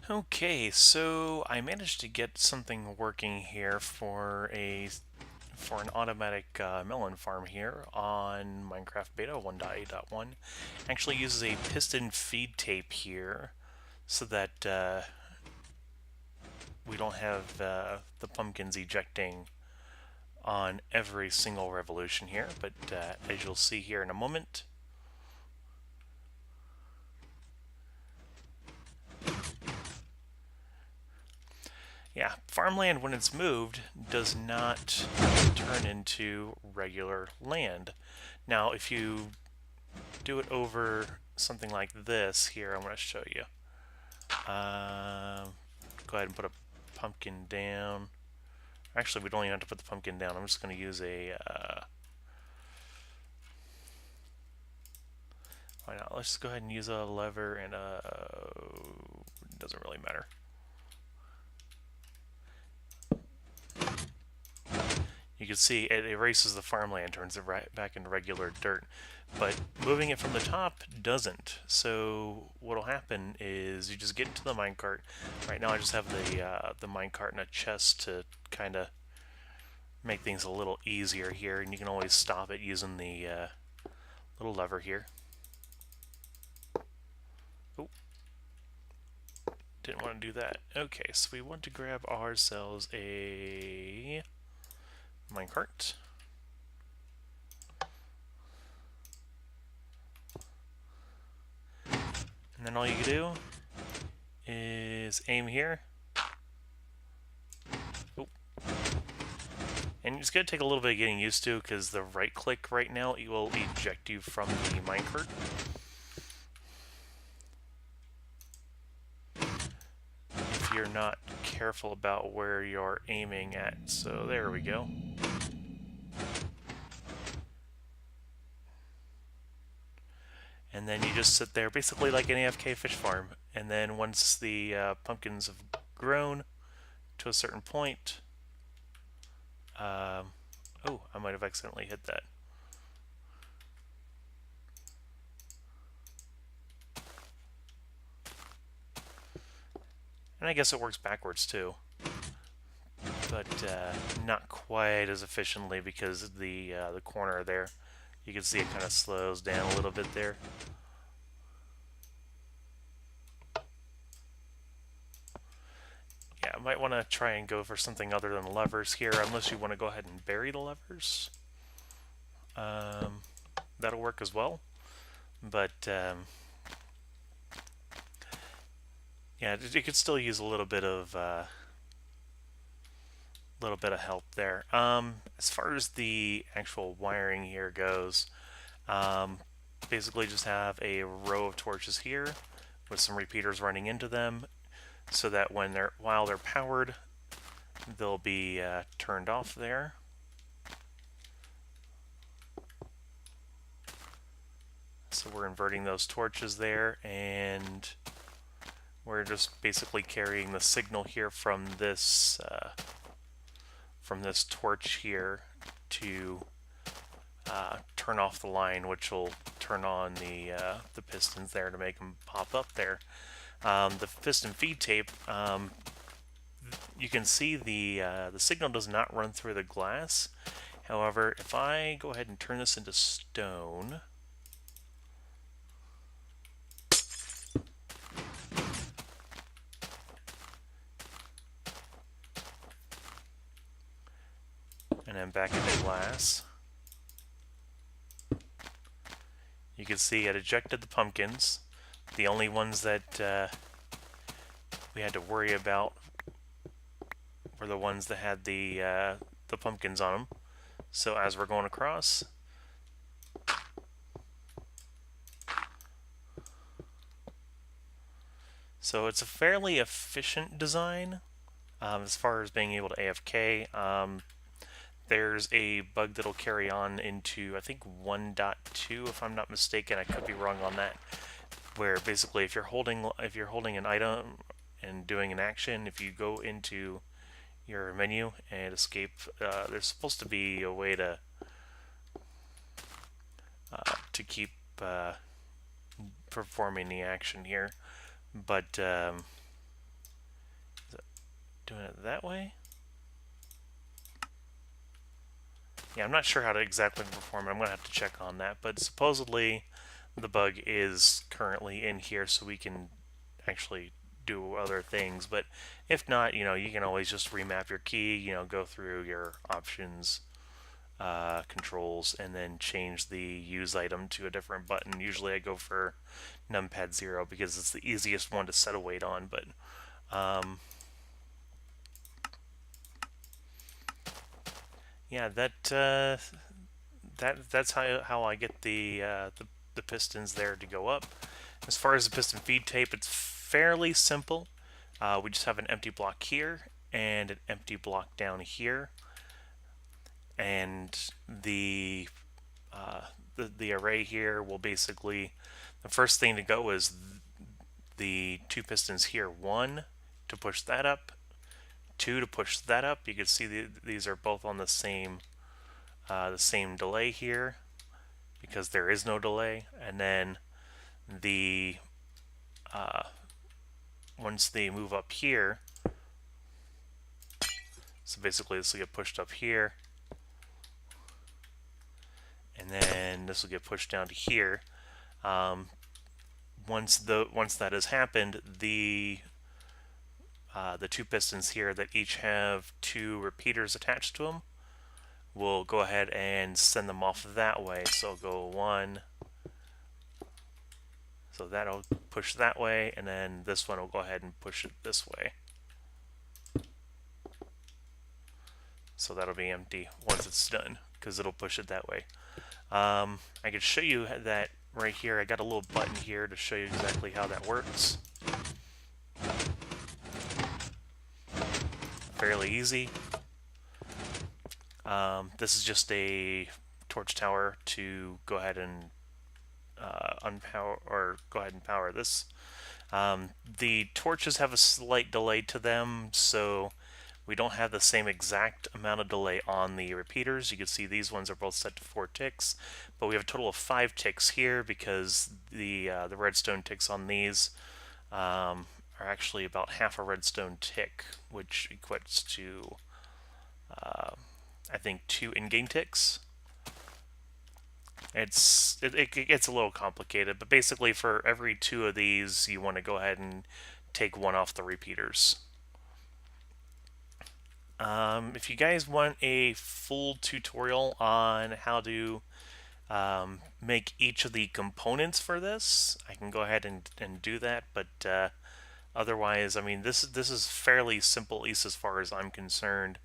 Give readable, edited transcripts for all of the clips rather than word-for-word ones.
Okay, so I managed to get something working here for an automatic melon farm here on Minecraft Beta 1.8.1. Actually uses a piston feed tape here so that we don't have the pumpkins ejecting on every single revolution here. But as you'll see here in a moment, yeah, farmland when it's moved does not turn into regular land. Now, if you do it over something like this here, I'm going to show you. Go ahead and put a pumpkin down. Actually, we don't even have to put the pumpkin down. I'm just going to use a... why not? Let's just go ahead and use a lever and a... It doesn't really matter. You can see it erases the farmland, turns it right back into regular dirt. But moving it from the top doesn't. So what'll happen is you just get into the minecart. Right now I just have the minecart in a chest to kind of make things a little easier here, and you can always stop it using the little lever here. Oh, didn't want to do that. Okay, so we want to grab ourselves a minecart. And then all you do is aim here. Oh. And it's going to take a little bit of getting used to because the right click right now it will eject you from the minecart. If you're not careful about where you're aiming at. So there we go. And then you just sit there basically like an AFK fish farm. And then once the pumpkins have grown to a certain point, oh, I might have accidentally hit that. And I guess it works backwards too, but not quite as efficiently because the corner there, you can see it kind of slows down a little bit there. Yeah, I might want to try and go for something other than levers here, unless you want to go ahead and bury the levers. That'll work as well, but yeah, it could still use a little bit of help there. As far as the actual wiring here goes, basically just have a row of torches here with some repeaters running into them, so that while they're powered, they'll be turned off there. So we're inverting those torches there, and we're just basically carrying the signal here from this torch here to turn off the line, which will turn on the pistons there to make them pop up there. The piston feed tape, you can see the signal does not run through the glass. However, if I go ahead and turn this into stone, and then back into glass, you can see it ejected the pumpkins. The only ones that we had to worry about were the ones that had the pumpkins on them. So as we're going across, so it's a fairly efficient design as far as being able to AFK. There's a bug that'll carry on into, I think, 1.2, if I'm not mistaken. I could be wrong on that. Where basically, if you're holding an item and doing an action, if you go into your menu and escape, there's supposed to be a way to keep performing the action here, but doing it that way. Yeah, I'm not sure how to exactly perform it. I'm going to have to check on that. But supposedly the bug is currently in here so we can actually do other things. But if not, you can always just remap your key, go through your options, controls, and then change the use item to a different button. Usually I go for numpad 0 because it's the easiest one to set a weight on. But yeah, that's how I get the pistons there to go up. As far as the piston feed tape, it's fairly simple. We just have an empty block here and an empty block down here, and the array here will basically, the first thing to go is the two pistons here. One to push that up, two to push that up. You can see these are both on the same delay here because there is no delay, and then the once they move up here, so basically this will get pushed up here, and then this will get pushed down to here. Once that has happened, the two pistons here that each have two repeaters attached to them will go ahead and send them off that way. So go one, so that'll push that way, and then this one will go ahead and push it this way. So that'll be empty once it's done because it'll push it that way. I could show you that right here. I got a little button here to show you exactly how that works. Fairly easy. This is just a torch tower to go ahead and unpower, or go ahead and power this. The torches have a slight delay to them, so we don't have the same exact amount of delay on the repeaters. You can see these ones are both set to 4 ticks, but we have a total of 5 ticks here because the redstone ticks on these are actually about half a redstone tick, which equates to I think 2 in-game ticks. It gets a little complicated, but basically for every 2 of these, you want to go ahead and take 1 off the repeaters. If you guys want a full tutorial on how to make each of the components for this, I can go ahead and do that, but otherwise, I mean, this is fairly simple, at least as far as I'm concerned.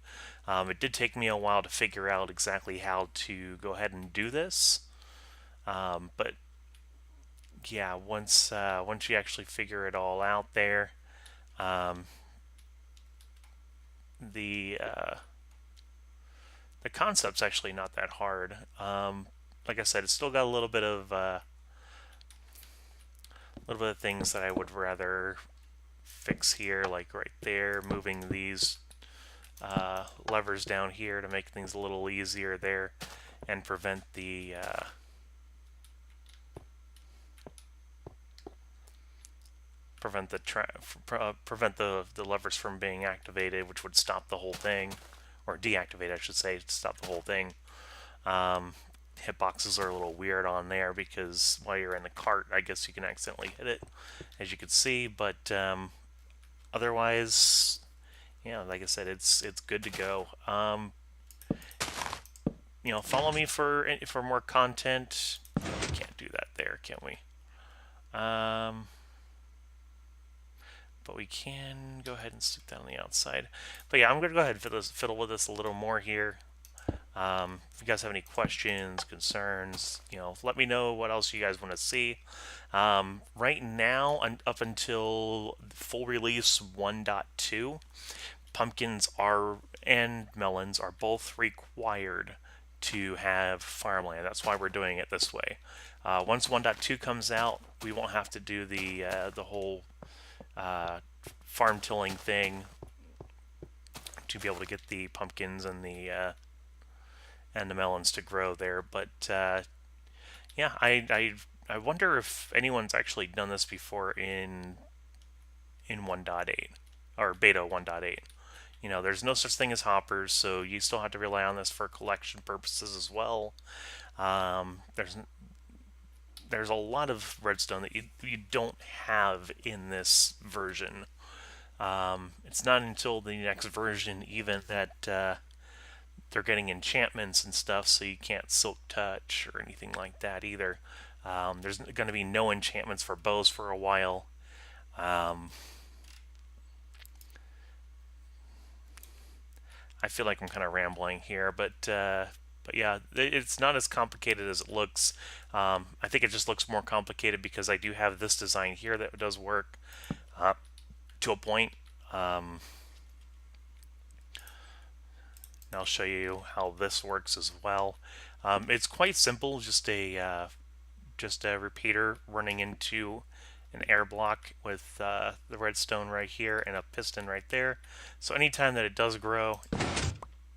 It did take me a while to figure out exactly how to go ahead and do this, but yeah, once you actually figure it all out there, the concept's actually not that hard. Like I said, it's still got a little bit of things that I would rather fix here, like right there, moving these levers down here to make things a little easier there and prevent the levers from being activated, which would stop the whole thing, or deactivate, I should say, to stop the whole thing. Hitboxes are a little weird on there because while you're in the cart, I guess you can accidentally hit it, as you can see, but otherwise, yeah, like I said, it's good to go. Follow me for more content. We can't do that there, can we? But we can go ahead and stick that on the outside. But yeah, I'm going to go ahead and fiddle with this a little more here. If you guys have any questions, concerns, let me know what else you guys want to see. Right now, up until full release 1.2, pumpkins and melons are both required to have farmland. That's why we're doing it this way. Once 1.2 comes out, we won't have to do the whole farm tilling thing to be able to get the pumpkins and the melons to grow there. But yeah, I wonder if anyone's actually done this before in 1.8 or beta 1.8. You know, there's no such thing as hoppers, so you still have to rely on this for collection purposes as well. There's a lot of redstone that you don't have in this version. It's not until the next version even that they're getting enchantments and stuff, so you can't silk touch or anything like that either. There's going to be no enchantments for bows for a while. Um, I feel like I'm kind of rambling here, but yeah, it's not as complicated as it looks. I think it just looks more complicated because I do have this design here that does work uh, to a point. Um, and I'll show you how this works as well. It's quite simple, just a repeater running into an air block with the redstone right here and a piston right there. So anytime that it does grow,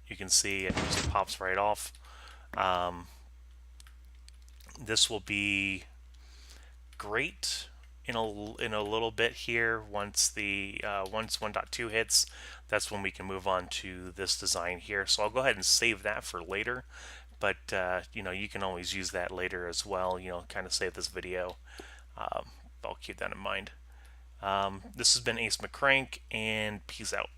you can see it just pops right off. Um, this will be great in a little bit here. Once 1.2 hits, that's when we can move on to this design here. So I'll go ahead and save that for later. But you know, you can always use that later as well. You know, kind of save this video. I'll keep that in mind. This has been Ace McCrank, and peace out.